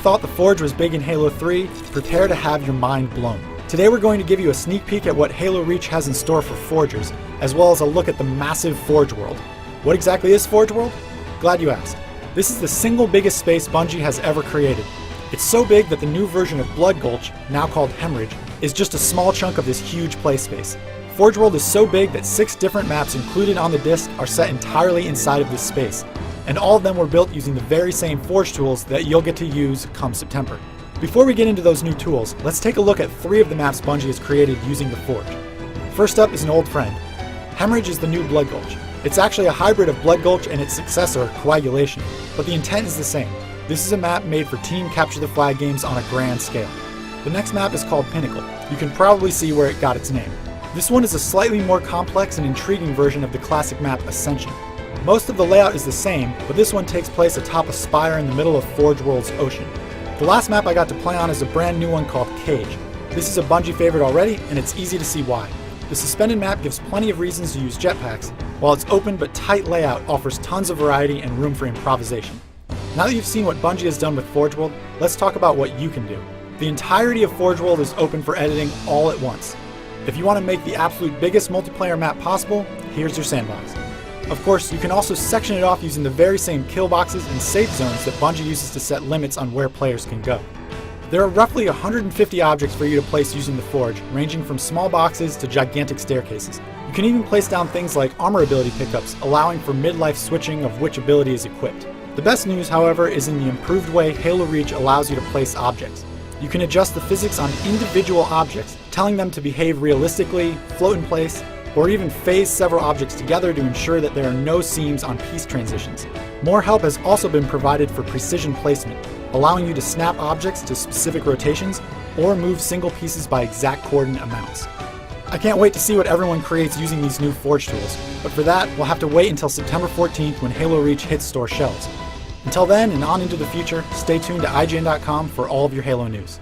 thought the Forge was big in Halo 3, prepare to have your mind blown. Today we're going to give you a sneak peek at what Halo Reach has in store for Forgers, as well as a look at the massive Forge World. What exactly is Forge World? Glad you asked. This is the single biggest space Bungie has ever created. It's so big that the new version of Blood Gulch, now called Hemorrhage, is just a small chunk of this huge play space. Forge World is so big that 6 different maps included on the disc are set entirely inside of this space, and all of them were built using the very same Forge tools that you'll get to use come September. Before we get into those new tools, let's take a look at 3 of the maps Bungie has created using the Forge. First up is an old friend. Hemorrhage is the new Blood Gulch. It's actually a hybrid of Blood Gulch and its successor, Coagulation, but the intent is the same. This is a map made for team capture the flag games on a grand scale. The next map is called Pinnacle. You can probably see where it got its name. This one is a slightly more complex and intriguing version of the classic map Ascension. Most of the layout is the same, but this one takes place atop a spire in the middle of Forge World's ocean. The last map I got to play on is a brand new one called Cage. This is a Bungie favorite already, and it's easy to see why. The suspended map gives plenty of reasons to use jetpacks, while its open but tight layout offers tons of variety and room for improvisation. Now that you've seen what Bungie has done with Forge World, let's talk about what you can do. The entirety of Forge World is open for editing all at once. If you want to make the absolute biggest multiplayer map possible, here's your sandbox. Of course, you can also section it off using the very same kill boxes and safe zones that Bungie uses to set limits on where players can go. There are roughly 150 objects for you to place using the Forge, ranging from small boxes to gigantic staircases. You can even place down things like armor ability pickups, allowing for mid-life switching of which ability is equipped. The best news, however, is in the improved way Halo Reach allows you to place objects. You can adjust the physics on individual objects, telling them to behave realistically, float in place, or even phase several objects together to ensure that there are no seams on piece transitions. More help has also been provided for precision placement, allowing you to snap objects to specific rotations or move single pieces by exact coordinate amounts. I can't wait to see what everyone creates using these new Forge tools, but for that, we'll have to wait until September 14th when Halo Reach hits store shelves. Until then, and on into the future, stay tuned to IGN.com for all of your Halo news.